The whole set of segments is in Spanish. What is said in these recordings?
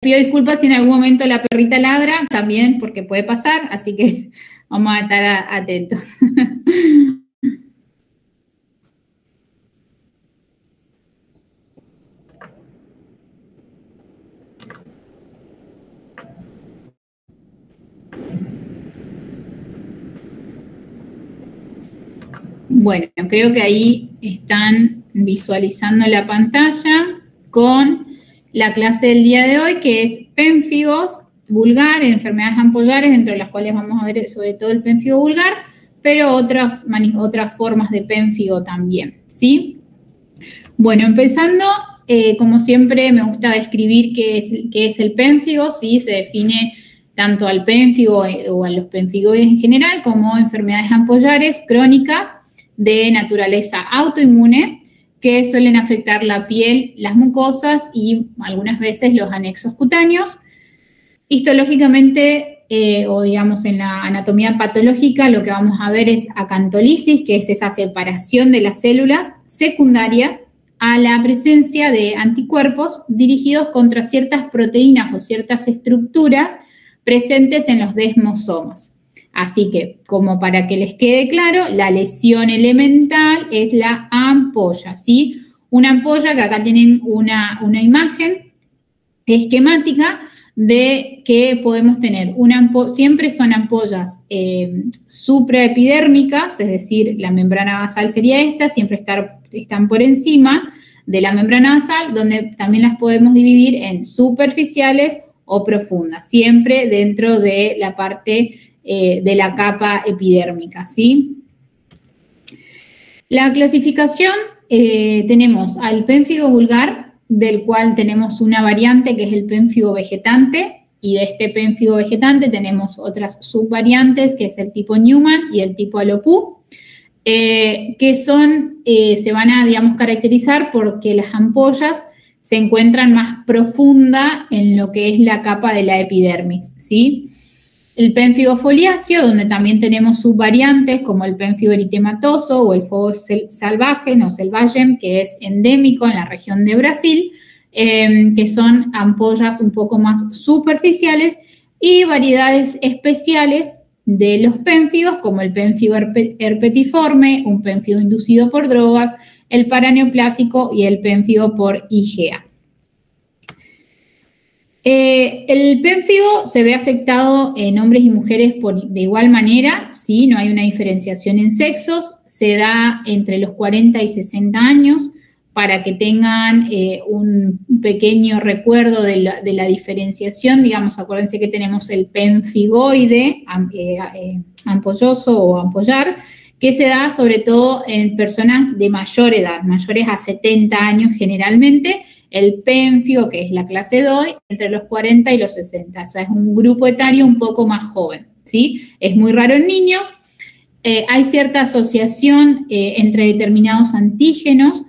pido disculpas si en algún momento la perrita ladra, también porque puede pasar, así que vamos a estar atentos. Bueno, creo que ahí están visualizando la pantalla con la clase del día de hoy, que es pénfigos vulgar, enfermedades ampollares, dentro de las cuales vamos a ver sobre todo el pénfigo vulgar, pero otras formas de pénfigo también, ¿sí? Bueno, empezando, como siempre me gusta describir qué es el pénfigo, ¿sí? Se define tanto al pénfigo o a los pénfigoides en general como enfermedades ampollares crónicas de naturaleza autoinmune que suelen afectar la piel, las mucosas y algunas veces los anexos cutáneos. Histológicamente, o digamos en la anatomía patológica, lo que vamos a ver es acantolisis, que es esa separación de las células secundarias a la presencia de anticuerpos dirigidos contra ciertas proteínas o ciertas estructuras presentes en los desmosomas. Así que, como para que les quede claro, la lesión elemental es la ampolla, ¿sí? Una ampolla, que acá tienen una imagen esquemática de que podemos tener siempre son ampollas supraepidérmicas, es decir, la membrana basal sería esta, siempre están por encima de la membrana basal, donde también las podemos dividir en superficiales o profundas, siempre dentro de la parte de la capa epidérmica, ¿sí? La clasificación, tenemos al pénfigo vulgar, del cual tenemos una variante que es el pénfigo vegetante, y de este pénfigo vegetante tenemos otras subvariantes, que es el tipo Newman y el tipo Alopu, que se van a, digamos, caracterizar porque las ampollas se encuentran más profunda en lo que es la capa de la epidermis, ¿sí? El pénfigo foliáceo, donde también tenemos subvariantes como el pénfigo eritematoso o el fuego salvaje, no selvagem, que es endémico en la región de Brasil, que son ampollas un poco más superficiales, y variedades especiales de los pénfigos, como el pénfigo herpetiforme, un pénfigo inducido por drogas, el paraneoplásico y el pénfigo por IgA. El pénfigo se ve afectado en hombres y mujeres de igual manera, ¿sí? No hay una diferenciación en sexos, se da entre los 40 y 60 años, para que tengan un pequeño recuerdo de la diferenciación. Digamos, acuérdense que tenemos el pénfigoide ampolloso o ampollar, que se da sobre todo en personas de mayor edad, mayores a 70 años generalmente. El pénfigo, que es la clase 2, entre los 40 y los 60, o sea, es un grupo etario un poco más joven, ¿sí? Es muy raro en niños. Hay cierta asociación entre determinados antígenos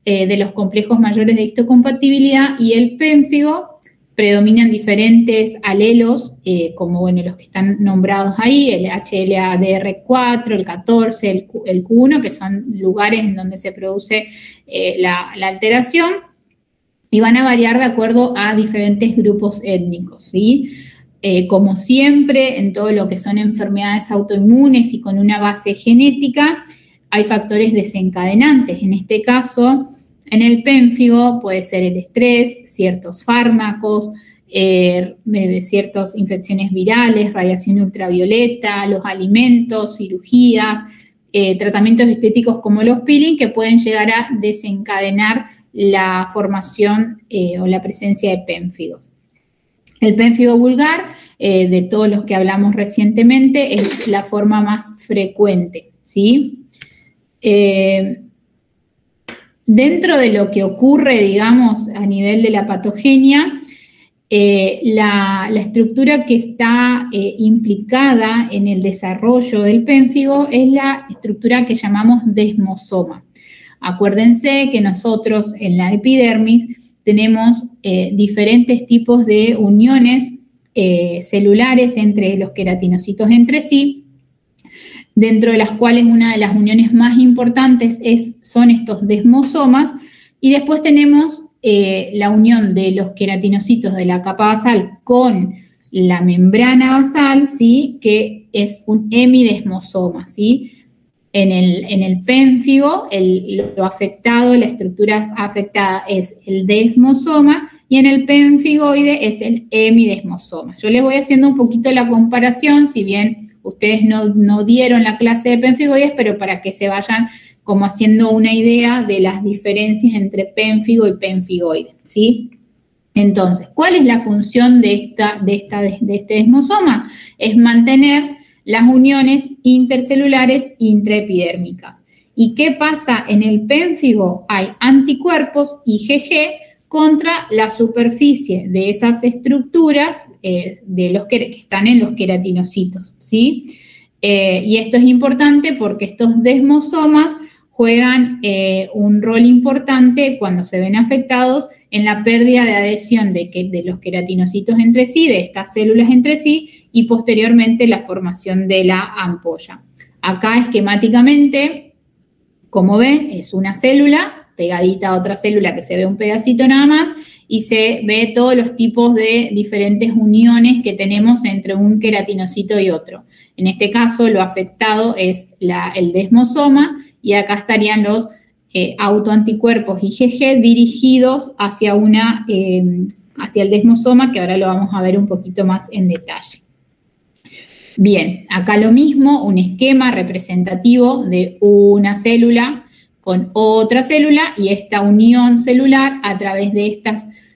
de los complejos mayores de histocompatibilidad y el pénfigo. Predominan diferentes alelos, como bueno, los que están nombrados ahí, el HLA-DR4, el 14, el Q1, que son lugares en donde se produce la alteración, y van a variar de acuerdo a diferentes grupos étnicos, ¿sí? Como siempre, en todo lo que son enfermedades autoinmunes y con una base genética, hay factores desencadenantes. En este caso, en el pénfigo puede ser el estrés, ciertos fármacos, ciertas infecciones virales, radiación ultravioleta, los alimentos, cirugías, tratamientos estéticos como los peeling, que pueden llegar a desencadenar la formación o la presencia de pénfigos. El pénfigo vulgar, de todos los que hablamos recientemente, es la forma más frecuente, ¿sí? Dentro de lo que ocurre, digamos, a nivel de la patogenia, la estructura que está implicada en el desarrollo del pénfigo es la estructura que llamamos desmosoma. Acuérdense que nosotros en la epidermis tenemos diferentes tipos de uniones celulares entre los queratinocitos entre sí, dentro de las cuales una de las uniones más importantes son estos desmosomas, y después tenemos la unión de los queratinocitos de la capa basal con la membrana basal, ¿sí? Que es un hemidesmosoma, ¿sí? En el pénfigo, lo afectado, la estructura afectada es el desmosoma, y en el pénfigoide es el hemidesmosoma. Yo les voy haciendo un poquito la comparación, si bien ustedes no dieron la clase de pénfigoides, pero para que se vayan como haciendo una idea de las diferencias entre pénfigo y pénfigoide, ¿sí? Entonces, ¿cuál es la función de este desmosoma? Es mantener las uniones intercelulares intraepidérmicas. ¿Y qué pasa en el pénfigo? Hay anticuerpos IgG contra la superficie de esas estructuras de los que están en los queratinocitos, ¿sí? Y esto es importante porque estos desmosomas juegan un rol importante cuando se ven afectados en la pérdida de adhesión de los queratinocitos entre sí, de estas células entre sí, y posteriormente la formación de la ampolla. Acá esquemáticamente, como ven, es una célula pegadita a otra célula que se ve un pedacito nada más, y se ve todos los tipos de diferentes uniones que tenemos entre un queratinocito y otro. En este caso, lo afectado es el desmosoma, y acá estarían los autoanticuerpos IgG dirigidos hacia el desmosoma, que ahora lo vamos a ver un poquito más en detalle. Bien, acá lo mismo, un esquema representativo de una célula con otra célula y esta unión celular a través de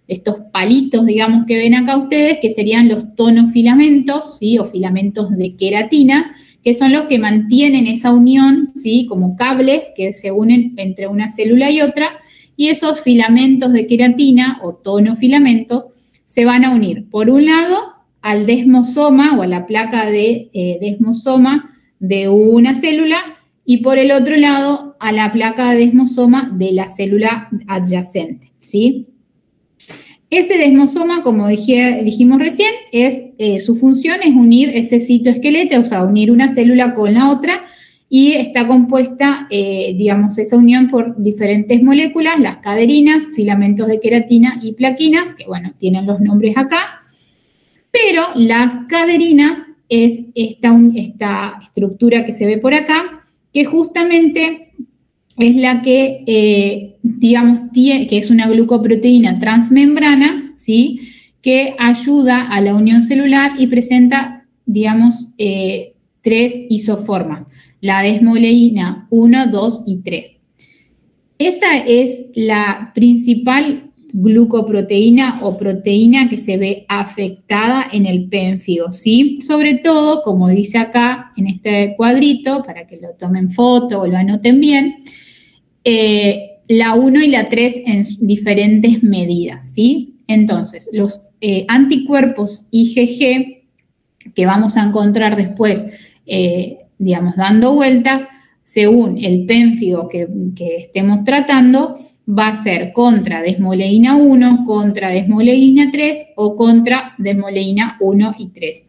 estos palitos, digamos, que ven acá ustedes, que serían los tonofilamentos, ¿sí? O filamentos de queratina, que son los que mantienen esa unión, ¿sí? Como cables que se unen entre una célula y otra, y esos filamentos de queratina o tonofilamentos se van a unir, por un lado, al desmosoma o a la placa de desmosoma de una célula, y por el otro lado a la placa de desmosoma de la célula adyacente, ¿sí? Ese desmosoma, como dijimos recién, su función es unir ese citoesqueleto, o sea, unir una célula con la otra, y está compuesta, digamos, esa unión por diferentes moléculas, las caderinas, filamentos de queratina y plaquinas, que bueno, tienen los nombres acá, pero las caderinas es esta estructura que se ve por acá, que justamente es la que, digamos, que es una glucoproteína transmembrana, ¿sí? Que ayuda a la unión celular y presenta, digamos, 3 isoformas, la desmoleína 1, 2 y 3. Esa es la principal glucoproteína o proteína que se ve afectada en el pénfigo, ¿sí? Sobre todo, como dice acá en este cuadrito, para que lo tomen foto o lo anoten bien, la 1 y la 3 en diferentes medidas, ¿sí? Entonces, los anticuerpos IgG que vamos a encontrar después, digamos, dando vueltas, según el pénfigo que estemos tratando, va a ser contra desmoleína 1, contra desmoleína 3 o contra desmoleína 1 y 3.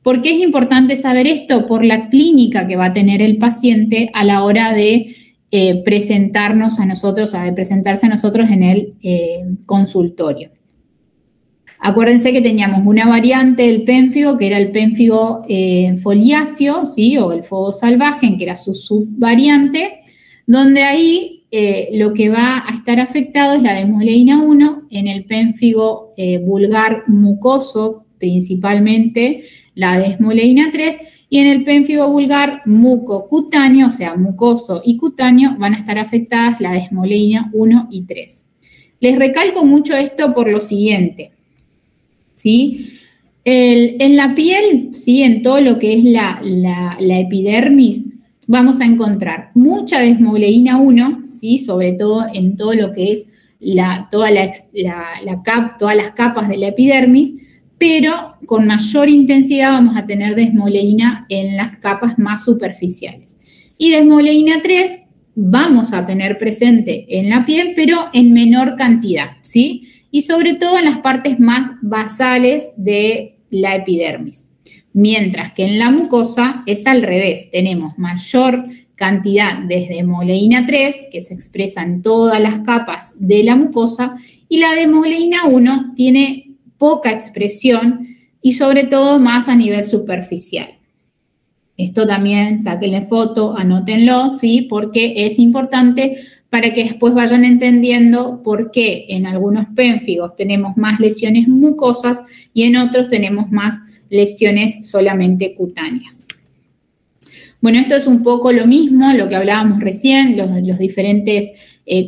¿Por qué es importante saber esto? Por la clínica que va a tener el paciente a la hora de presentarse a nosotros en el consultorio. Acuérdense que teníamos una variante del pénfigo, que era el pénfigo foliáceo, ¿sí? O el fogo salvaje, que era su subvariante, donde ahí lo que va a estar afectado es la desmoleína 1, en el pénfigo vulgar mucoso, principalmente la desmoleína 3, y en el pénfigo vulgar mucocutáneo, o sea, mucoso y cutáneo, van a estar afectadas la desmoleína 1 y 3. Les recalco mucho esto por lo siguiente, ¿sí? En la piel, ¿sí? En todo lo que es la epidermis, vamos a encontrar mucha desmoleína 1, ¿sí? Sobre todo en todo lo que es todas las capas de la epidermis, pero con mayor intensidad vamos a tener desmoleína en las capas más superficiales. Y desmoleína 3 vamos a tener presente en la piel, pero en menor cantidad, ¿sí? Y sobre todo en las partes más basales de la epidermis. Mientras que en la mucosa es al revés, tenemos mayor cantidad de desmoleína 3, que se expresa en todas las capas de la mucosa, y la desmoleína 1 tiene poca expresión y sobre todo más a nivel superficial. Esto también sáquenle foto, anótenlo, ¿sí? Porque es importante para que después vayan entendiendo por qué en algunos pénfigos tenemos más lesiones mucosas y en otros tenemos más lesiones solamente cutáneas. Bueno, esto es un poco lo mismo, lo que hablábamos recién, los diferentes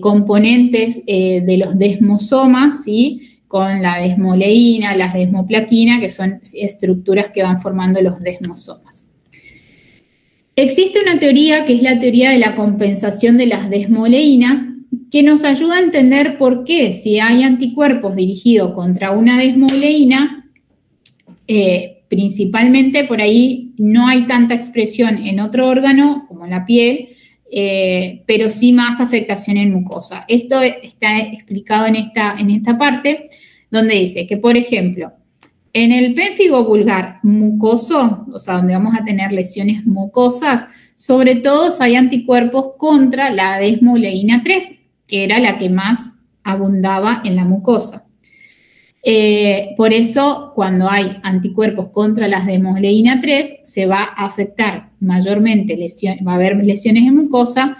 componentes de los desmosomas, ¿sí? Con la desmoleína, la desmoplaquina, que son estructuras que van formando los desmosomas. Existe una teoría que es la teoría de la compensación de las desmoleínas, que nos ayuda a entender por qué si hay anticuerpos dirigidos contra una desmoleína, principalmente por ahí no hay tanta expresión en otro órgano como la piel, pero sí más afectación en mucosa. Esto está explicado en esta parte, donde dice que, por ejemplo, en el pénfigo vulgar mucoso, o sea, donde vamos a tener lesiones mucosas, sobre todo hay anticuerpos contra la desmoleína 3, que era la que más abundaba en la mucosa. Por eso, cuando hay anticuerpos contra la desmoleína 3, se va a afectar mayormente, va a haber lesiones en mucosa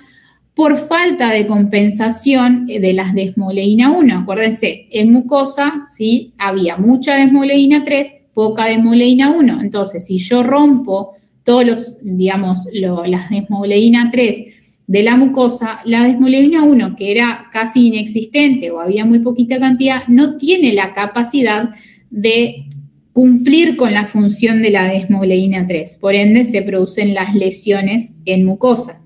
por falta de compensación de las desmoleína 1. Acuérdense, en mucosa, ¿sí? Había mucha desmoleína 3, poca desmoleína 1. Entonces, si yo rompo todos las desmoleína 3 de la mucosa, la desmoleína 1, que era casi inexistente o había muy poquita cantidad, no tiene la capacidad de cumplir con la función de la desmoleína 3. Por ende, se producen las lesiones en mucosa.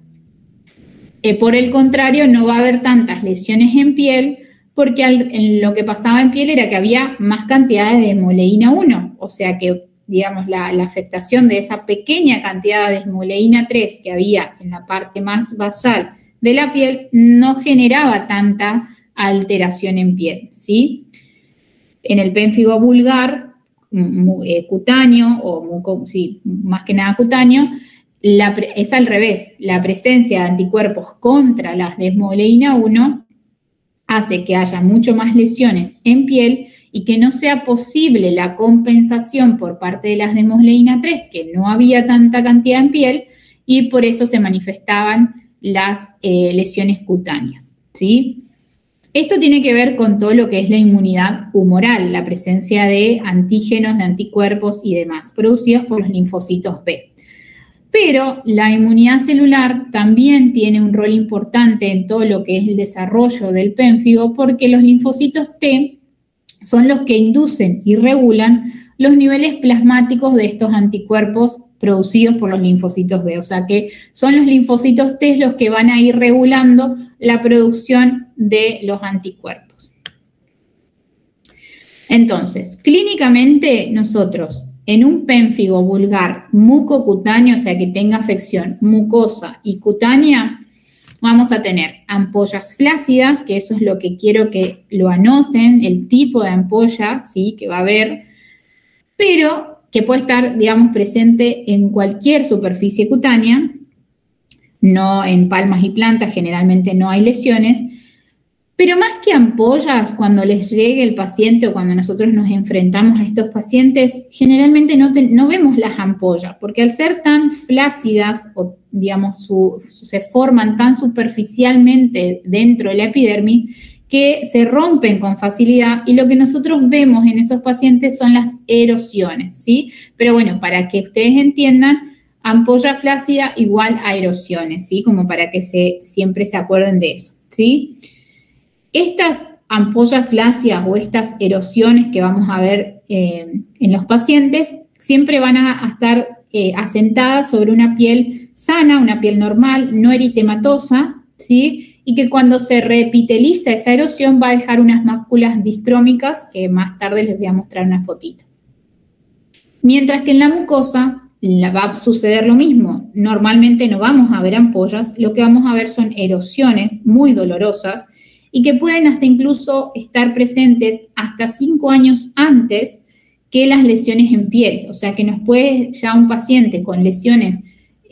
Por el contrario, no va a haber tantas lesiones en piel porque lo que pasaba en piel era que había más cantidad de desmoleína 1, o sea que, digamos, la afectación de esa pequeña cantidad de desmoleína 3 que había en la parte más basal de la piel no generaba tanta alteración en piel, ¿sí? En el pénfigo vulgar, cutáneo, más que nada cutáneo, es al revés, la presencia de anticuerpos contra la desmoleína 1 hace que haya mucho más lesiones en piel y que no sea posible la compensación por parte de las desmoleína 3, que no había tanta cantidad en piel, y por eso se manifestaban las lesiones cutáneas, ¿sí? Esto tiene que ver con todo lo que es la inmunidad humoral, la presencia de antígenos, de anticuerpos y demás, producidos por los linfocitos B. Pero la inmunidad celular también tiene un rol importante en todo lo que es el desarrollo del pénfigo, porque los linfocitos T son los que inducen y regulan los niveles plasmáticos de estos anticuerpos producidos por los linfocitos B. O sea que son los linfocitos T los que van a ir regulando la producción de los anticuerpos. Entonces, clínicamente nosotros en un pénfigo vulgar mucocutáneo, o sea que tenga afección mucosa y cutánea, vamos a tener ampollas flácidas, que eso es lo que quiero que lo anoten, el tipo de ampolla, ¿sí? Que va a haber, pero que puede estar, digamos, presente en cualquier superficie cutánea, no en palmas y plantas, generalmente no hay lesiones, pero más que ampollas, cuando les llegue el paciente o cuando nosotros nos enfrentamos a estos pacientes, generalmente no vemos las ampollas, porque al ser tan flácidas, o digamos, se forman tan superficialmente dentro de la epidermis, que se rompen con facilidad y lo que nosotros vemos en esos pacientes son las erosiones, ¿sí? Pero bueno, para que ustedes entiendan, ampolla flácida igual a erosiones, ¿sí? Como para que siempre se acuerden de eso, ¿sí? Estas ampollas flácidas o estas erosiones que vamos a ver en los pacientes siempre van a estar asentadas sobre una piel sana, una piel normal, no eritematosa, ¿sí? Y que cuando se reepiteliza esa erosión va a dejar unas máculas distrómicas que más tarde les voy a mostrar una fotito. Mientras que en la mucosa va a suceder lo mismo. Normalmente no vamos a ver ampollas, lo que vamos a ver son erosiones muy dolorosas y que pueden hasta incluso estar presentes hasta 5 años antes que las lesiones en piel. O sea que nos puede ya un paciente con lesiones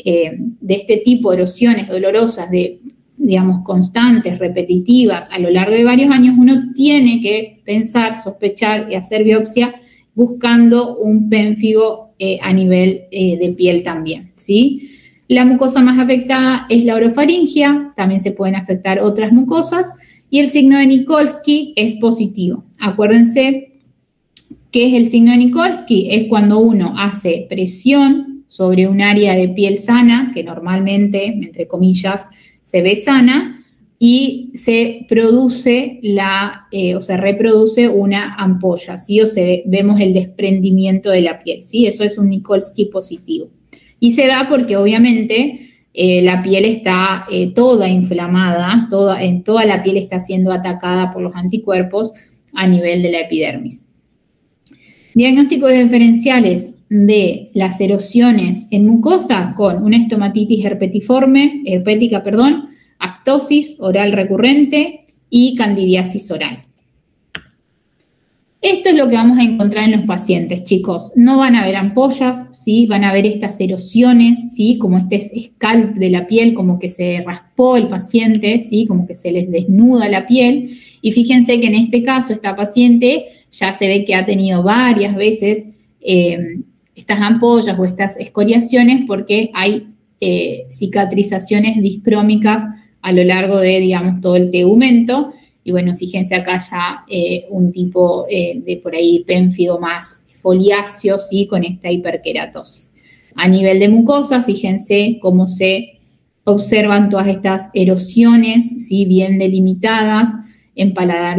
de este tipo, erosiones dolorosas de digamos, constantes, repetitivas a lo largo de varios años, uno tiene que pensar, sospechar y hacer biopsia buscando un pénfigo a nivel de piel también, ¿sí? La mucosa más afectada es la orofaringia, también se pueden afectar otras mucosas, y el signo de Nikolsky es positivo. Acuérdense, ¿qué es el signo de Nikolsky? Es cuando uno hace presión sobre un área de piel sana, que normalmente, entre comillas, se ve sana, y se produce o se reproduce una ampolla, ¿sí? Vemos el desprendimiento de la piel, ¿sí? Eso es un Nikolsky positivo. Y se da porque obviamente la piel está toda inflamada, toda la piel está siendo atacada por los anticuerpos a nivel de la epidermis. Diagnósticos diferenciales de las erosiones en mucosa con una estomatitis herpética, aftosis oral recurrente y candidiasis oral. Esto es lo que vamos a encontrar en los pacientes, chicos. No van a ver ampollas, ¿sí? Van a ver estas erosiones, ¿sí? Como este scalp de la piel, como que se raspó el paciente, ¿sí? Como que se les desnuda la piel. Y fíjense que en este caso, esta paciente ya se ve que ha tenido varias veces estas ampollas o estas escoriaciones porque hay cicatrizaciones discrómicas a lo largo de, digamos, todo el tegumento. Y bueno, fíjense acá ya un tipo de por ahí pénfigo más foliáceo, ¿sí? Con esta hiperkeratosis. A nivel de mucosa, fíjense cómo se observan todas estas erosiones, ¿sí? Bien delimitadas en paladar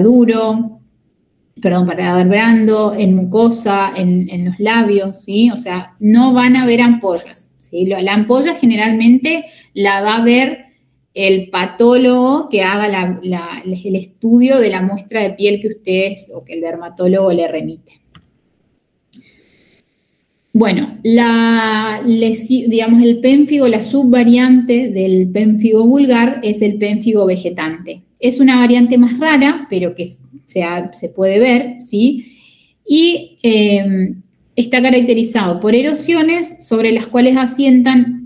paladar blando, en mucosa, en los labios, ¿sí? O sea, no van a ver ampollas, ¿sí? La ampolla generalmente la va a ver el patólogo que haga el estudio de la muestra de piel que ustedes o que el dermatólogo le remite. Bueno, digamos el pénfigo, la subvariante del pénfigo vulgar es el pénfigo vegetante. Es una variante más rara, pero que se puede ver, ¿sí? Y está caracterizado por erosiones sobre las cuales asientan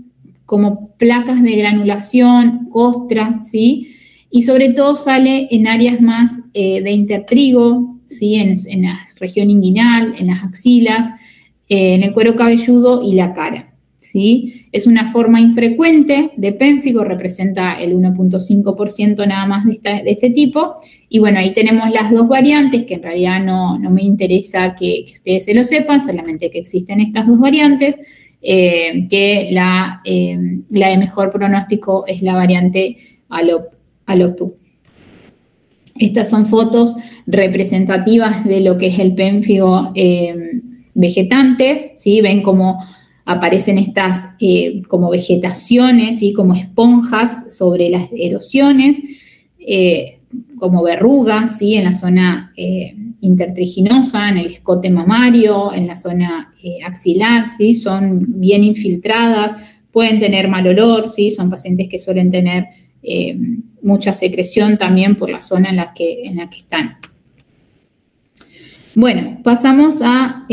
como placas de granulación, costras, ¿sí? Y sobre todo sale en áreas más de intertrigo, ¿sí? En la región inguinal, en las axilas, en el cuero cabelludo y la cara, ¿sí? Es una forma infrecuente de pénfigo, representa el 1.5% nada más de este tipo. Y bueno, ahí tenemos las dos variantes, que en realidad no me interesa que ustedes se lo sepan, solamente que existen estas dos variantes. Que la de mejor pronóstico es la variante Alopu. Estas son fotos representativas de lo que es el pénfigo vegetante, ¿sí? Ven cómo aparecen estas como vegetaciones, ¿sí? Como esponjas sobre las erosiones, como verrugas, ¿sí? En la zona intertriginosa, en el escote mamario, en la zona axilar, ¿sí? Son bien infiltradas, pueden tener mal olor, ¿sí? Son pacientes que suelen tener mucha secreción también por la zona en la que están. Bueno, pasamos a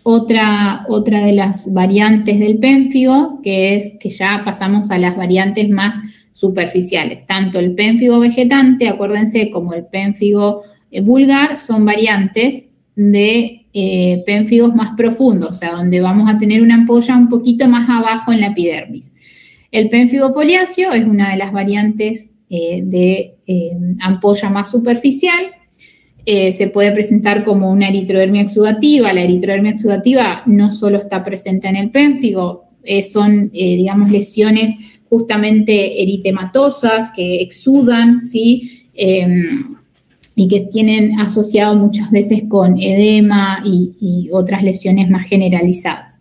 otra de las variantes del pénfigo, que ya pasamos a las variantes más superficiales. Tanto el pénfigo vegetante, acuérdense, como el pénfigo vulgar son variantes de pénfigos más profundos, o sea, donde vamos a tener una ampolla un poquito más abajo en la epidermis. El pénfigo foliáceo es una de las variantes de ampolla más superficial. Se puede presentar como una eritrodermia exudativa. La eritrodermia exudativa no solo está presente en el pénfigo, son, digamos, lesiones justamente eritematosas que exudan, ¿sí? Y que tienen asociado muchas veces con edema y otras lesiones más generalizadas.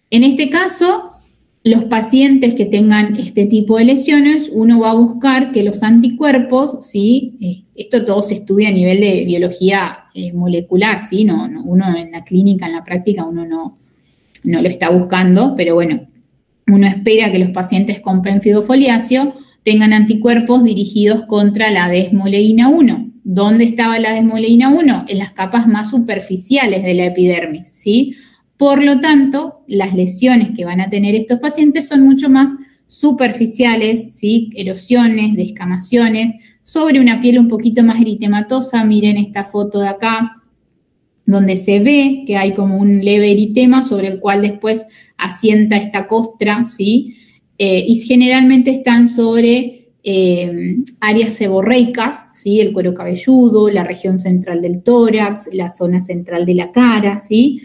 En este caso, los pacientes que tengan este tipo de lesiones, uno va a buscar que los anticuerpos, ¿sí? Esto todo se estudia a nivel de biología molecular, ¿sí? Uno en la clínica, en la práctica, uno no lo está buscando, pero bueno, uno espera que los pacientes con pénfigo foliáceo tengan anticuerpos dirigidos contra la desmoleína 1. ¿Dónde estaba la desmoleína 1? En las capas más superficiales de la epidermis, ¿sí? Por lo tanto, las lesiones que van a tener estos pacientes son mucho más superficiales, ¿sí? Erosiones, descamaciones, sobre una piel un poquito más eritematosa. Miren esta foto de acá, donde se ve que hay como un leve eritema sobre el cual después asienta esta costra, ¿sí? Y generalmente están sobre áreas seborreicas, ¿sí? El cuero cabelludo, la región central del tórax, la zona central de la cara, ¿sí?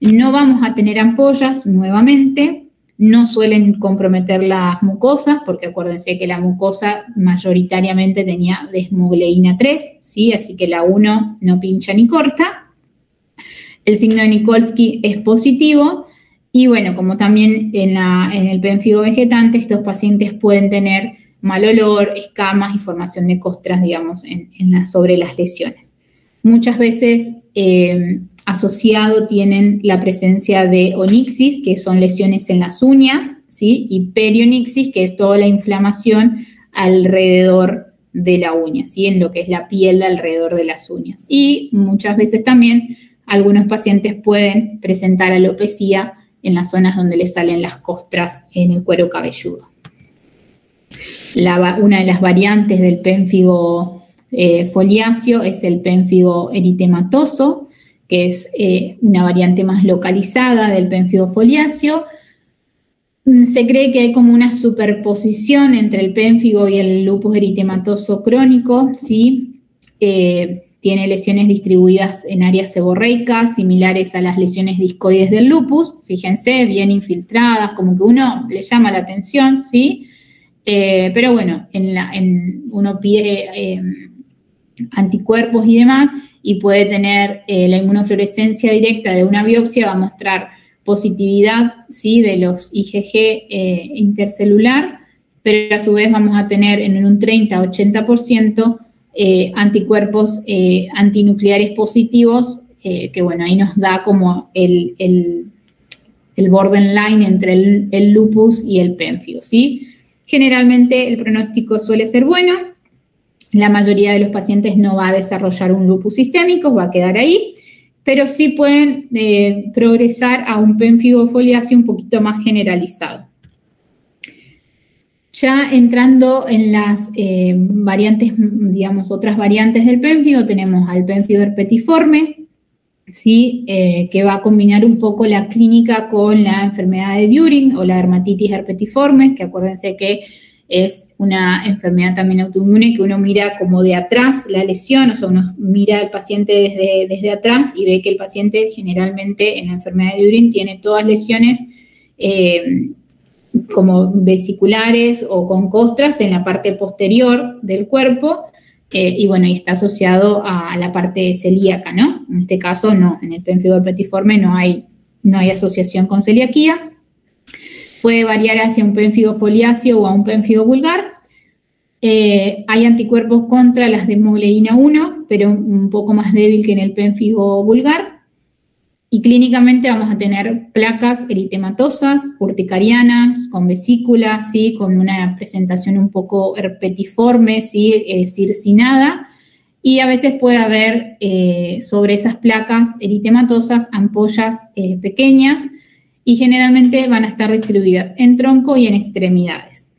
No vamos a tener ampollas nuevamente, no suelen comprometer las mucosas, porque acuérdense que la mucosa mayoritariamente tenía desmogleína 3, ¿sí? Así que la 1 no pincha ni corta. El signo de Nikolsky es positivo y bueno, como también en el pénfigo vegetante, estos pacientes pueden tener mal olor, escamas y formación de costras, digamos, sobre las lesiones. Muchas veces asociado tienen la presencia de onixis, que son lesiones en las uñas, ¿sí? Y perionixis, que es toda la inflamación alrededor de la uña, ¿sí? En lo que es la piel alrededor de las uñas. Y muchas veces también algunos pacientes pueden presentar alopecia en las zonas donde les salen las costras en el cuero cabelludo. Una de las variantes del pénfigo foliáceo es el pénfigo eritematoso, que es una variante más localizada del pénfigo foliáceo. Se cree que hay como una superposición entre el pénfigo y el lupus eritematoso crónico, ¿sí? Tiene lesiones distribuidas en áreas seborreicas, similares a las lesiones discoides del lupus. Fíjense, bien infiltradas, como que uno le llama la atención, ¿sí? Pero bueno, uno pide anticuerpos y demás, y puede tener la inmunofluorescencia directa de una biopsia, va a mostrar positividad, ¿sí? De los IgG intercelular, pero a su vez vamos a tener en un 30-80% anticuerpos antinucleares positivos, que bueno, ahí nos da como el borderline entre el lupus y el pénfigo, ¿sí? Generalmente el pronóstico suele ser bueno, la mayoría de los pacientes no va a desarrollar un lupus sistémico, va a quedar ahí, pero sí pueden progresar a un pénfigo foliáceo un poquito más generalizado. Ya entrando en las variantes, digamos, otras variantes del pénfigo, tenemos al pénfigo herpetiforme, ¿sí? Que va a combinar un poco la clínica con la enfermedad de During o la dermatitis herpetiforme, que acuérdense que es una enfermedad también autoinmune que uno mira como de atrás la lesión, o sea, uno mira al paciente desde atrás y ve que el paciente generalmente en la enfermedad de During tiene todas lesiones como vesiculares o con costras en la parte posterior del cuerpo, y bueno, y está asociado a la parte celíaca, ¿no? En este caso no, en el pénfigo herpetiforme no hay asociación con celiaquía. Puede variar hacia un pénfigo foliáceo o a un pénfigo vulgar. Hay anticuerpos contra las desmogleína 1, pero un poco más débil que en el pénfigo vulgar. Y clínicamente vamos a tener placas eritematosas, urticarianas, con vesículas, ¿sí? Con una presentación un poco herpetiforme, ¿sí? Circinada. Y a veces puede haber sobre esas placas eritematosas ampollas pequeñas, y generalmente van a estar distribuidas en tronco y en extremidades.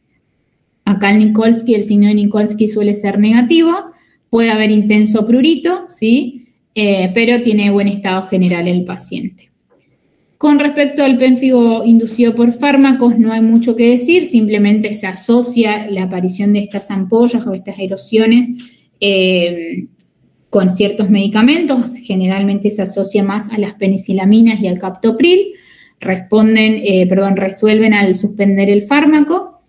Acá el Nikolsky, el signo de Nikolsky suele ser negativo, puede haber intenso prurito, ¿sí? Pero tiene buen estado general el paciente. Con respecto al pénfigo inducido por fármacos, no hay mucho que decir, simplemente se asocia la aparición de estas ampollas o estas erosiones con ciertos medicamentos, generalmente se asocia más a las penicilaminas y al captopril, resuelven al suspender el fármaco,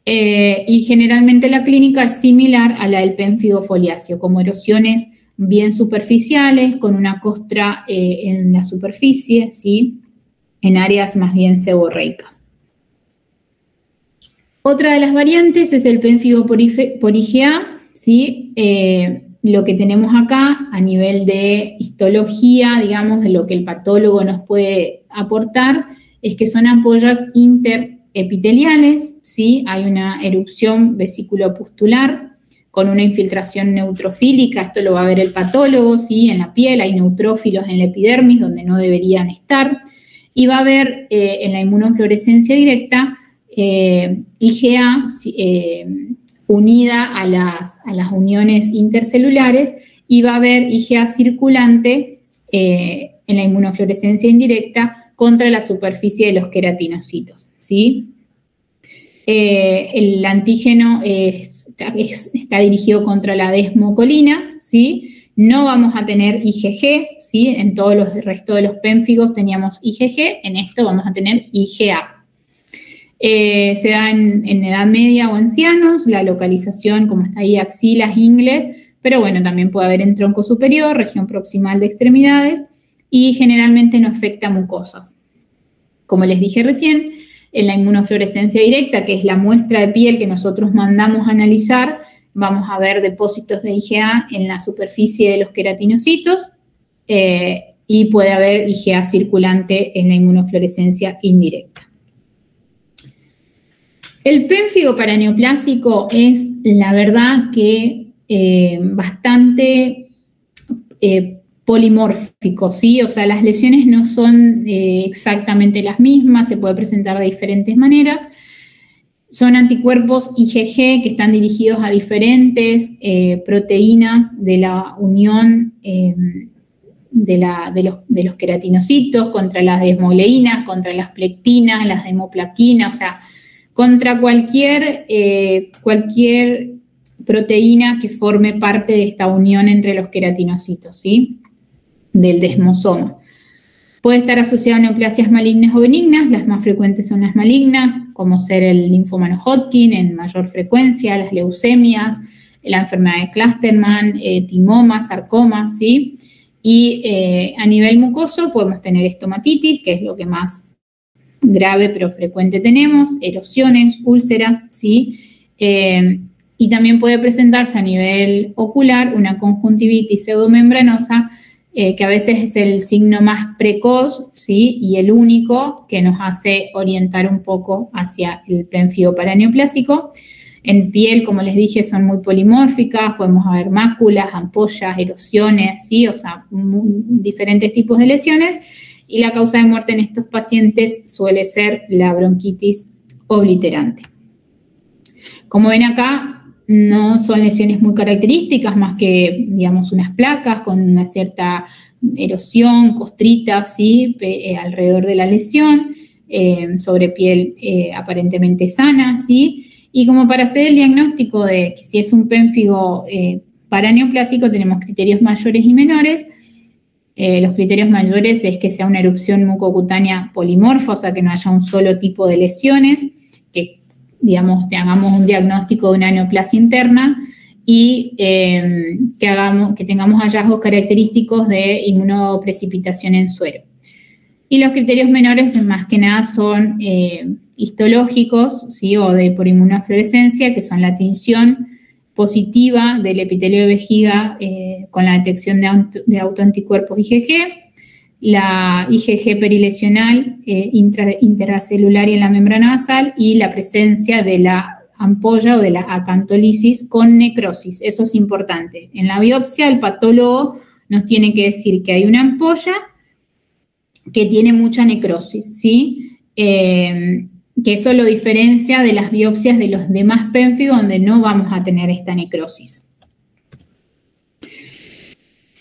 y generalmente la clínica es similar a la del pénfigo foliáceo, como erosiones bien superficiales, con una costra en la superficie, ¿sí? En áreas más bien seborreicas. Otra de las variantes es el pénfigo por IgA, ¿sí? Lo que tenemos acá a nivel de histología, digamos, de lo que el patólogo nos puede aportar, es que son ampollas interepiteliales, ¿sí? Hay una erupción vesiculopustular con una infiltración neutrofílica, esto lo va a ver el patólogo, ¿sí? En la piel hay neutrófilos en la epidermis donde no deberían estar, y va a haber en la inmunofluorescencia directa IgA unida a las uniones intercelulares, y va a haber IgA circulante en la inmunofluorescencia indirecta contra la superficie de los queratinocitos, ¿sí? El antígeno está dirigido contra la desmocolina, ¿sí? No vamos a tener IgG, ¿sí? En todos los restos de los pénfigos teníamos IgG, en esto vamos a tener IgA. Se da en edad media o ancianos, la localización, como está ahí, axilas, ingles, pero bueno, también puede haber en tronco superior, región proximal de extremidades, y generalmente no afecta a mucosas. Como les dije recién, en la inmunofluorescencia directa, que es la muestra de piel que nosotros mandamos a analizar, vamos a ver depósitos de IgA en la superficie de los queratinocitos y puede haber IgA circulante en la inmunofluorescencia indirecta. El pénfigo paraneoplásico es, la verdad, que bastante polimórfico, ¿sí? O sea, las lesiones no son exactamente las mismas, se puede presentar de diferentes maneras. Son anticuerpos IgG que están dirigidos a diferentes proteínas de la unión de los queratinocitos, contra las desmoleinas, contra las plectinas, las hemoplaquinas, o sea, contra cualquier proteína que forme parte de esta unión entre los queratinocitos, ¿sí? Del desmosoma. Puede estar asociado a neoplasias malignas o benignas, las más frecuentes son las malignas, como ser el linfoma no Hodgkin en mayor frecuencia, las leucemias, la enfermedad de Clusterman, timomas, sarcomas, ¿sí? Y a nivel mucoso podemos tener estomatitis, que es lo que más grave pero frecuente tenemos, erosiones, úlceras, ¿sí? Y también puede presentarse a nivel ocular una conjuntivitis pseudomembranosa, que a veces es el signo más precoz, ¿sí? Y el único que nos hace orientar un poco hacia el pénfigo paraneoplásico. En piel, como les dije, son muy polimórficas, podemos ver máculas, ampollas, erosiones, ¿sí? O sea, diferentes tipos de lesiones. Y la causa de muerte en estos pacientes suele ser la bronquitis obliterante. Como ven acá, no son lesiones muy características, más que, digamos, unas placas con una cierta erosión, costritas, ¿sí? Alrededor de la lesión, sobre piel aparentemente sana, ¿sí? Y como para hacer el diagnóstico de que si es un pénfigo paraneoplásico, tenemos criterios mayores y menores. Los criterios mayores es que sea una erupción mucocutánea polimorfa, o sea, que no haya un solo tipo de lesiones, que, digamos, hagamos un diagnóstico de una neoplasia interna y que tengamos hallazgos característicos de inmunoprecipitación en suero. Y los criterios menores, más que nada, son histológicos, ¿sí? O por inmunofluorescencia, que son la tinción positiva del epitelio de vejiga con la detección de autoanticuerpos IgG, la IgG perilesional intracelular y en la membrana basal, y la presencia de la ampolla o de la acantolisis con necrosis. Eso es importante. En la biopsia, el patólogo nos tiene que decir que hay una ampolla que tiene mucha necrosis, ¿sí? Que eso lo diferencia de las biopsias de los demás pénfigos, donde no vamos a tener esta necrosis.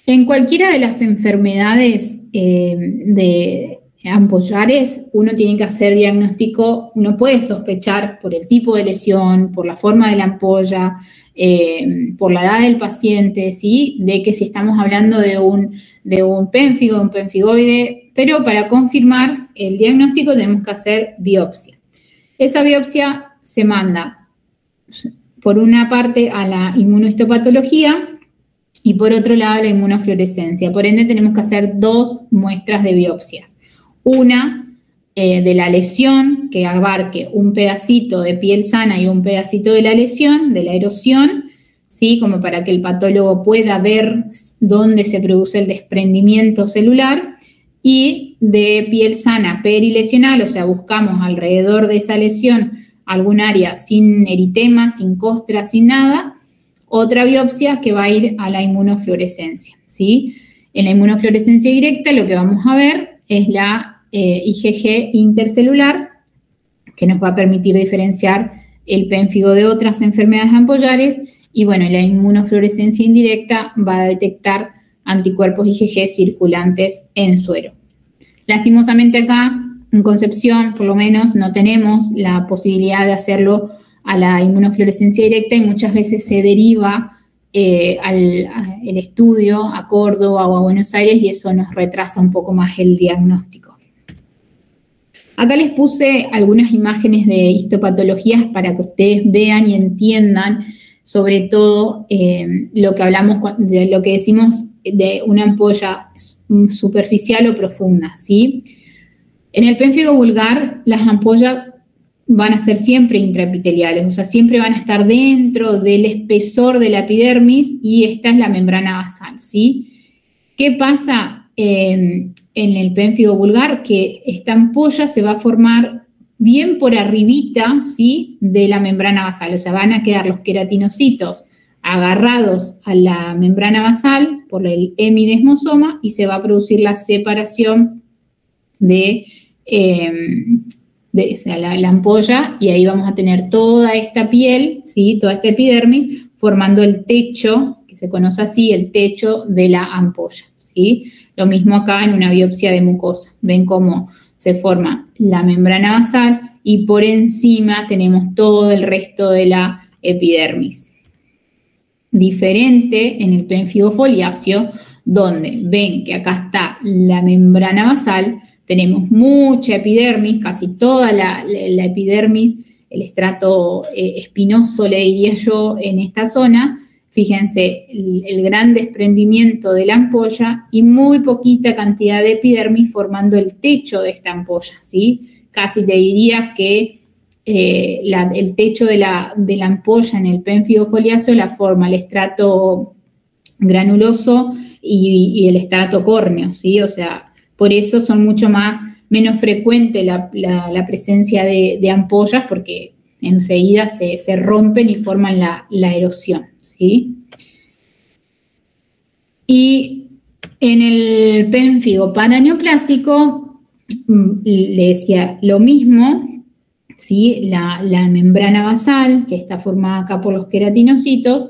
En cualquiera de las enfermedades de ampollares, uno tiene que hacer diagnóstico, uno puede sospechar por el tipo de lesión, por la forma de la ampolla, por la edad del paciente, ¿sí? De que si estamos hablando de un pénfigo, de un pénfigoide, pero para confirmar el diagnóstico tenemos que hacer biopsia. Esa biopsia se manda, por una parte, a la inmunohistopatología y por otro lado a la inmunofluorescencia. Por ende, tenemos que hacer dos muestras de biopsias. Una de la lesión, que abarque un pedacito de piel sana y un pedacito de la lesión, de la erosión, ¿sí? Como para que el patólogo pueda ver dónde se produce el desprendimiento celular, y de piel sana perilesional, o sea, buscamos alrededor de esa lesión algún área sin eritema, sin costra, sin nada, otra biopsia que va a ir a la inmunofluorescencia, ¿sí? En la inmunofluorescencia directa lo que vamos a ver es la IgG intercelular, que nos va a permitir diferenciar el pénfigo de otras enfermedades ampollares. Y bueno, la inmunofluorescencia indirecta va a detectar anticuerpos IgG circulantes en suero. Lastimosamente acá, en Concepción, por lo menos, no tenemos la posibilidad de hacerlo a la inmunofluorescencia directa y muchas veces se deriva el estudio a Córdoba o a Buenos Aires y eso nos retrasa un poco más el diagnóstico. Acá les puse algunas imágenes de histopatologías para que ustedes vean y entiendan sobre todo lo que hablamos, de lo que decimos de una ampolla superficial o profunda, ¿sí? En el pénfigo vulgar, las ampollas van a ser siempre intraepiteliales, o sea, siempre van a estar dentro del espesor de la epidermis y esta es la membrana basal, ¿sí? ¿Qué pasa en el pénfigo vulgar? Que esta ampolla se va a formar bien por arribita, ¿sí?, de la membrana basal, o sea, van a quedar los queratinocitos agarrados a la membrana basal por el hemidesmosoma y se va a producir la separación de la ampolla y ahí vamos a tener toda esta piel, ¿sí?, toda esta epidermis formando el techo, que se conoce así, el techo de la ampolla, ¿sí? Lo mismo acá en una biopsia de mucosa. Ven cómo se forma la membrana basal y por encima tenemos todo el resto de la epidermis. Diferente en el pénfigo foliáceo, donde ven que acá está la membrana basal, tenemos mucha epidermis, casi toda la epidermis, el estrato espinoso, le diría yo, en esta zona. Fíjense, el gran desprendimiento de la ampolla y muy poquita cantidad de epidermis formando el techo de esta ampolla, ¿sí? Casi te diría que el techo de la ampolla en el pénfigo foliáceo la forma el estrato granuloso y el estrato córneo, ¿sí? O sea, por eso son menos frecuente la presencia de ampollas porque enseguida se rompen y forman la erosión, ¿sí? Y en el pénfigo paraneoplásico, le decía lo mismo, ¿sí? La membrana basal, que está formada acá por los queratinocitos,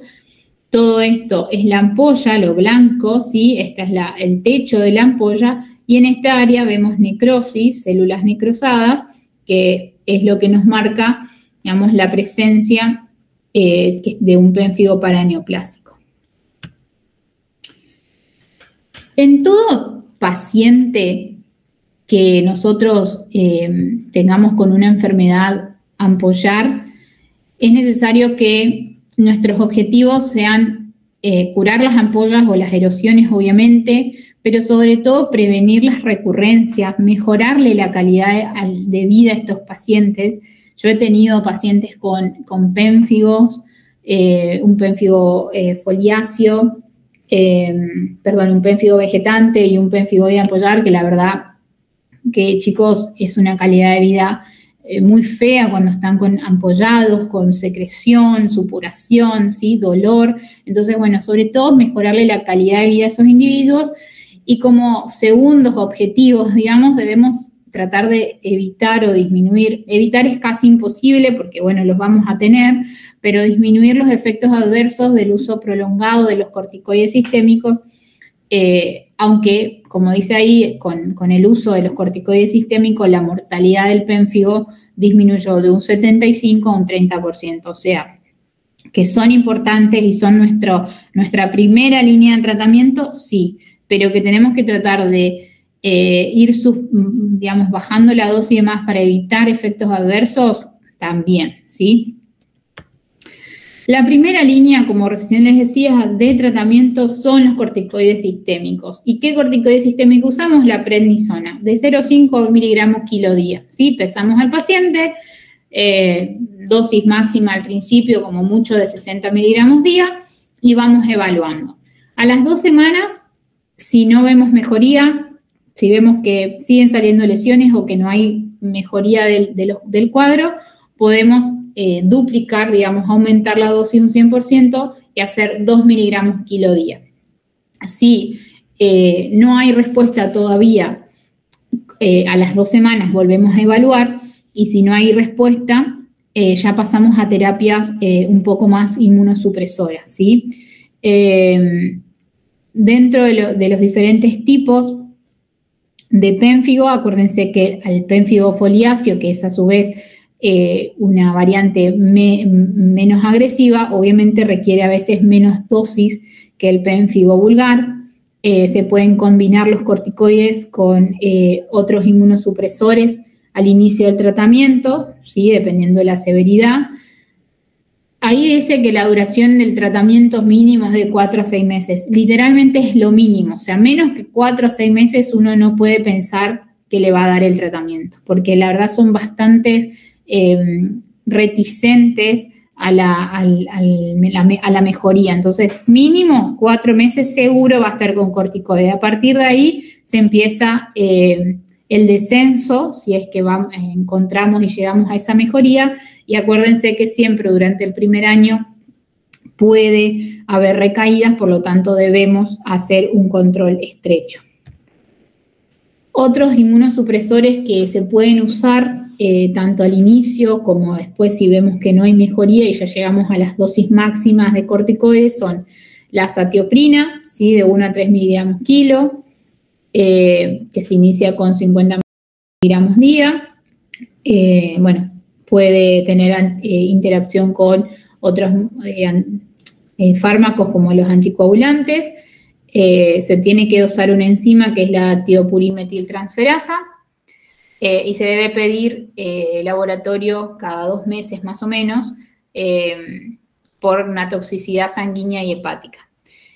todo esto es la ampolla, lo blanco, ¿sí? Este es el techo de la ampolla, y en esta área vemos necrosis, células necrosadas, que es lo que nos marca, digamos, la presencia de un pénfigo paraneoplásico. En todo paciente que nosotros tengamos con una enfermedad ampollar, es necesario que nuestros objetivos sean curar las ampollas o las erosiones, obviamente, pero sobre todo prevenir las recurrencias, mejorarle la calidad de vida a estos pacientes. Yo he tenido pacientes con pénfigos, un pénfigo foliáceo, un pénfigo vegetante y un pénfigo ampollar, que la verdad que, chicos, es una calidad de vida muy fea cuando están ampollados, con secreción, supuración, ¿sí?, dolor. Entonces, bueno, sobre todo mejorarle la calidad de vida a esos individuos y como segundos objetivos, digamos, debemos tratar de evitar o disminuir. Evitar es casi imposible porque, bueno, los vamos a tener, pero disminuir los efectos adversos del uso prolongado de los corticoides sistémicos, aunque, como dice ahí, con el uso de los corticoides sistémicos, la mortalidad del pénfigo disminuyó de un 75% a un 30%, o sea, que son importantes y son nuestra primera línea de tratamiento, sí, pero que tenemos que tratar de ir, bajando la dosis y demás para evitar efectos adversos, también, ¿sí? La primera línea, como recién les decía, de tratamiento son los corticoides sistémicos. ¿Y qué corticoide sistémico usamos? La prednisona, de 0,5 miligramos kilo día, ¿sí? Pesamos al paciente, dosis máxima al principio, como mucho de 60 miligramos día, y vamos evaluando. A las 2 semanas, si no vemos mejoría, si vemos que siguen saliendo lesiones o que no hay mejoría del cuadro, podemos duplicar, digamos, aumentar la dosis un 100% y hacer 2 miligramos kilo día. Si no hay respuesta todavía, a las 2 semanas volvemos a evaluar y si no hay respuesta, ya pasamos a terapias un poco más inmunosupresoras, ¿sí? Dentro de los diferentes tipos de pénfigo, acuérdense que al pénfigo foliáceo, que es a su vez una variante menos agresiva, obviamente requiere a veces menos dosis que el pénfigo vulgar. Se pueden combinar los corticoides con otros inmunosupresores al inicio del tratamiento, ¿sí? Dependiendo de la severidad. Ahí dice que la duración del tratamiento mínimo es de 4 a 6 meses. Literalmente es lo mínimo. O sea, menos que 4 a 6 meses uno no puede pensar que le va a dar el tratamiento, porque la verdad son bastante reticentes a la mejoría. Entonces, mínimo 4 meses seguro va a estar con corticoide. A partir de ahí se empieza el descenso, si es que encontramos y llegamos a esa mejoría. Y acuérdense que siempre durante el primer año puede haber recaídas, por lo tanto debemos hacer un control estrecho. Otros inmunosupresores que se pueden usar tanto al inicio como después si vemos que no hay mejoría y ya llegamos a las dosis máximas de corticoides son la azatioprina, ¿sí? De 1 a 3 miligramos kilo, que se inicia con 50 miligramos día. Bueno, puede tener interacción con otros fármacos como los anticoagulantes. Se tiene que dosar una enzima que es la tiopurímetiltransferasa y se debe pedir laboratorio cada 2 meses más o menos por una toxicidad sanguínea y hepática.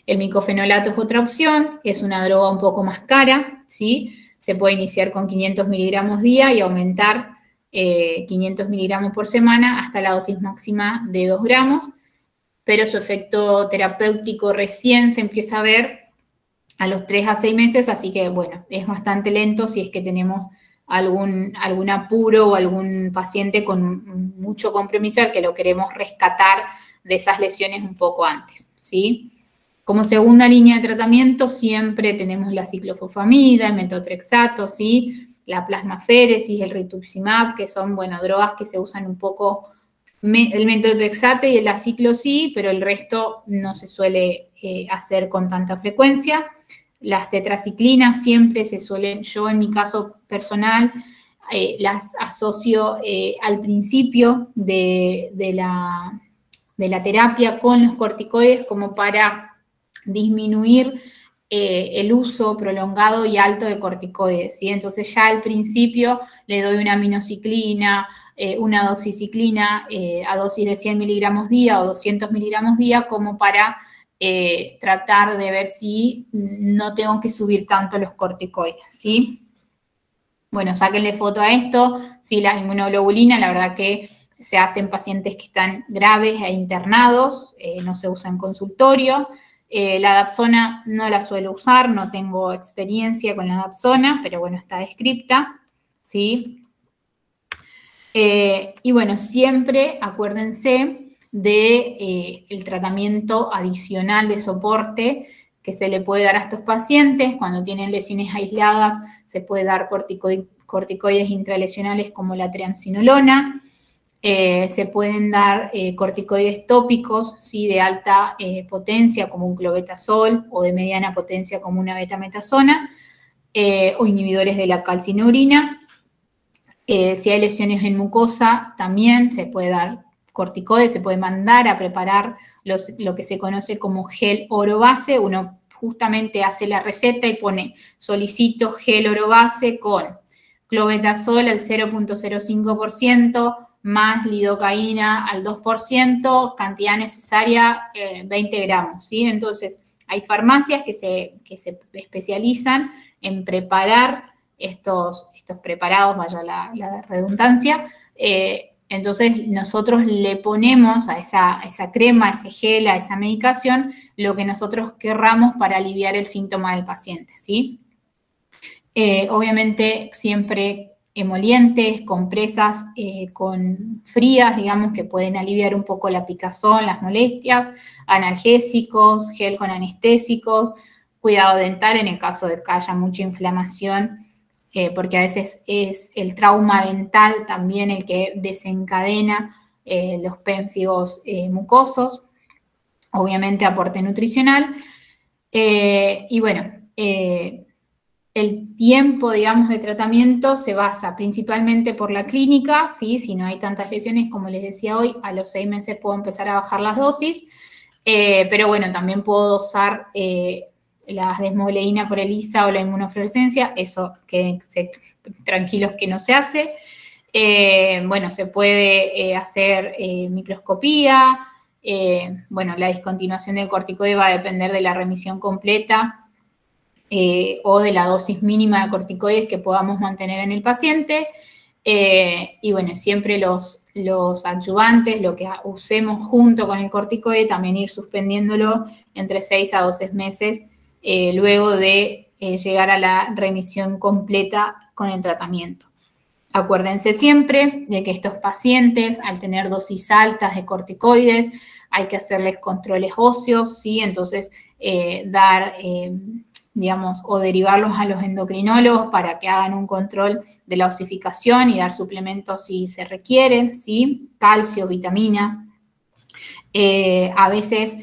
El micofenolato es otra opción, es una droga un poco más cara, ¿sí? Se puede iniciar con 500 miligramos día y aumentar 500 miligramos por semana hasta la dosis máxima de 2 gramos, pero su efecto terapéutico recién se empieza a ver a los 3 a 6 meses, así que bueno, es bastante lento si es que tenemos algún apuro o algún paciente con mucho compromiso al que lo queremos rescatar de esas lesiones un poco antes, ¿sí? Como segunda línea de tratamiento siempre tenemos la ciclofosfamida, el metotrexato, ¿sí? La plasmaféresis, el rituximab, que son, bueno, drogas que se usan un poco, el metotrexate y el aciclo sí, pero el resto no se suele hacer con tanta frecuencia. Las tetraciclinas siempre se suelen, yo en mi caso personal, las asocio al principio de la terapia con los corticoides como para disminuir el uso prolongado y alto de corticoides, ¿sí? Entonces ya al principio le doy una aminociclina, una doxiciclina a dosis de 100 miligramos día o 200 miligramos día como para tratar de ver si no tengo que subir tanto los corticoides, ¿sí? Bueno, sáquenle foto a esto, sí, la inmunoglobulina, la verdad que se hace en pacientes que están graves e internados, no se usa en consultorio. La dapsona no la suelo usar, no tengo experiencia con la dapsona, pero bueno, está descripta, ¿sí? Y bueno, siempre acuérdense del tratamiento adicional de soporte que se le puede dar a estos pacientes. Cuando tienen lesiones aisladas, se puede dar corticoides intralesionales como la triamcinolona. Se pueden dar corticoides tópicos, ¿sí? De alta potencia como un clobetasol o de mediana potencia como una betametasona o inhibidores de la calcineurina. Si hay lesiones en mucosa, también se puede dar corticoides, se puede mandar a preparar lo que se conoce como gel oro-base. Uno justamente hace la receta y pone solicito gel oro-base con clobetasol al 0.05%, más lidocaína al 2%, cantidad necesaria 20 gramos, ¿sí? Entonces, hay farmacias que se especializan en preparar estos preparados, vaya la redundancia. Entonces, nosotros le ponemos a esa crema, a ese gel, a esa medicación, lo que nosotros querramos para aliviar el síntoma del paciente, ¿sí? Obviamente, siempre emolientes, compresas con frías, digamos, que pueden aliviar un poco la picazón, las molestias, analgésicos, gel con anestésicos, cuidado dental en el caso de que haya mucha inflamación porque a veces es el trauma dental también el que desencadena los pénfigos mucosos, obviamente aporte nutricional. Y bueno, el tiempo, digamos, de tratamiento se basa principalmente por la clínica, ¿sí? Si no hay tantas lesiones, como les decía hoy, a los 6 meses puedo empezar a bajar las dosis, pero bueno, también puedo dosar la desmoleína por ELISA o la inmunofluorescencia, eso tranquilos que no se hace. Bueno, se puede hacer microscopía, bueno, la discontinuación del corticoide va a depender de la remisión completa o de la dosis mínima de corticoides que podamos mantener en el paciente. Y bueno, siempre los adyuvantes, lo que usemos junto con el corticoide, también ir suspendiéndolo entre 6 a 12 meses luego de llegar a la remisión completa con el tratamiento. Acuérdense siempre de que estos pacientes, al tener dosis altas de corticoides, hay que hacerles controles óseos, ¿sí? Entonces, digamos, o derivarlos a los endocrinólogos para que hagan un control de la osificación y dar suplementos si se requieren, ¿sí? Calcio, vitaminas. A veces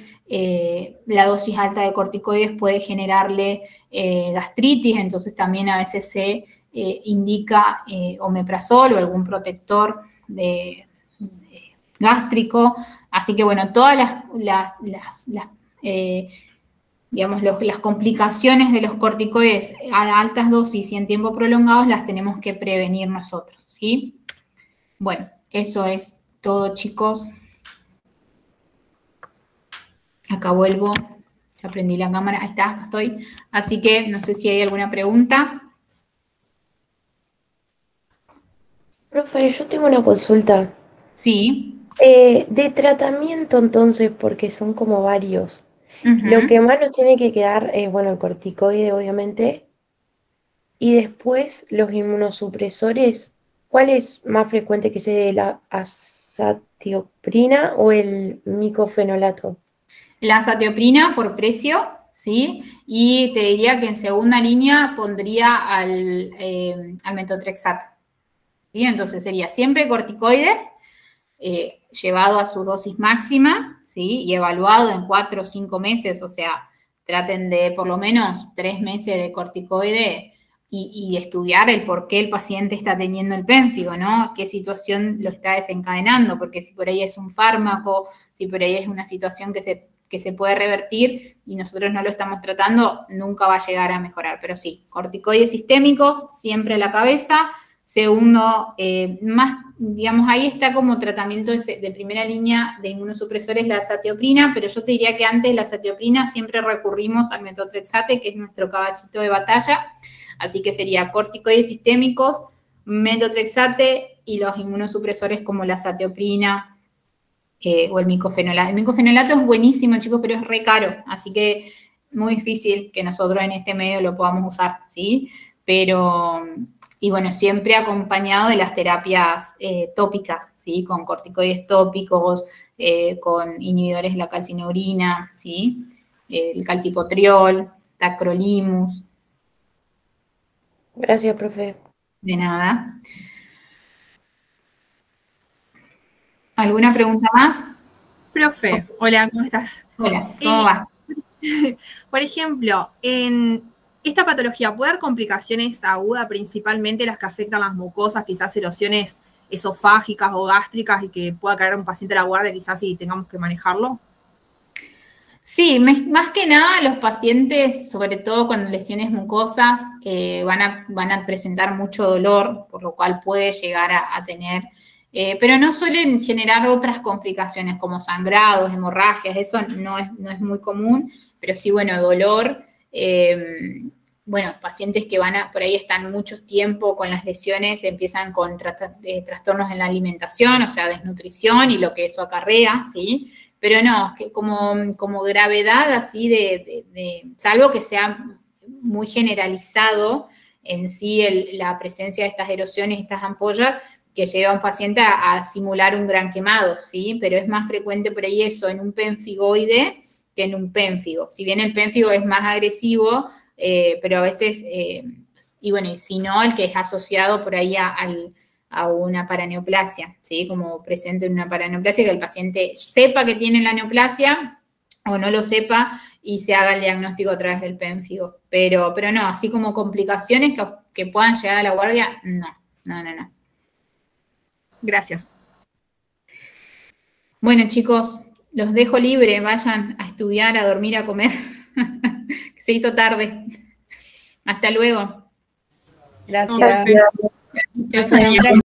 la dosis alta de corticoides puede generarle gastritis, entonces también a veces se indica omeprazol o algún protector gástrico. Así que bueno, todas digamos, las complicaciones de los corticoides a altas dosis y en tiempo prolongados las tenemos que prevenir nosotros, ¿sí? Bueno, eso es todo, chicos. Acá vuelvo, ya prendí la cámara, ahí está, acá estoy. Así que no sé si hay alguna pregunta. Profe, yo tengo una consulta. Sí. De tratamiento entonces, porque son como varios. Lo Uh-huh. que más nos tiene que quedar es, bueno, el corticoide, obviamente, y después los inmunosupresores. ¿Cuál es más frecuente que sea la azatioprina o el micofenolato? La azatioprina por precio, ¿sí? Y te diría que en segunda línea pondría al metotrexato. ¿Sí? Entonces sería siempre corticoides, llevado a su dosis máxima, ¿sí? Y evaluado en 4 o 5 meses, o sea, traten de por lo menos 3 meses de corticoide y estudiar el por qué el paciente está teniendo el pénfigo, ¿no? ¿Qué situación lo está desencadenando? Porque si por ahí es un fármaco, si por ahí es una situación que se puede revertir y nosotros no lo estamos tratando, nunca va a llegar a mejorar. Pero sí, corticoides sistémicos, siempre a la cabeza. Segundo, más, digamos, ahí está como tratamiento de primera línea de inmunosupresores la azatioprina, pero yo te diría que antes de la azatioprina siempre recurrimos al metotrexate, que es nuestro caballito de batalla. Así que sería corticoides sistémicos, metotrexate y los inmunosupresores como la azatioprina o el micofenolato. El micofenolato es buenísimo, chicos, pero es re caro, así que muy difícil que nosotros en este medio lo podamos usar, ¿sí? Pero, y bueno, siempre acompañado de las terapias tópicas, ¿sí? Con corticoides tópicos, con inhibidores de la calcineurina, ¿sí? El calcipotriol, tacrolimus. Gracias, profe. De nada. ¿Alguna pregunta más? Profe, hola, ¿cómo estás? Hola, ¿cómo va? Por ejemplo, en esta patología puede haber complicaciones agudas, principalmente las que afectan las mucosas, quizás erosiones esofágicas o gástricas y que pueda caer un paciente a la guardia quizás y tengamos que manejarlo. Sí, más que nada los pacientes, sobre todo con lesiones mucosas, van a presentar mucho dolor, por lo cual puede llegar a tener, pero no suelen generar otras complicaciones como sangrados, hemorragias, eso no es muy común, pero sí, bueno, dolor. Bueno, pacientes que por ahí están mucho tiempo con las lesiones, empiezan con trastornos en la alimentación, o sea, desnutrición y lo que eso acarrea, ¿sí? Pero no, que como gravedad así salvo que sea muy generalizado en sí la presencia de estas erosiones, estas ampollas, que lleva a un paciente a simular un gran quemado, ¿sí? Pero es más frecuente por ahí eso en un pénfigoide que en un pénfigo. Si bien el pénfigo es más agresivo, pero a veces y bueno, y si no, el que es asociado por ahí a una paraneoplasia, ¿sí? Como presente en una paraneoplasia, que el paciente sepa que tiene la neoplasia o no lo sepa y se haga el diagnóstico a través del pénfigo. Pero no, así como complicaciones que puedan llegar a la guardia, no. Gracias. Bueno, chicos, los dejo libre, vayan a estudiar, a dormir, a comer. Se hizo tarde. Hasta luego. Gracias. Gracias.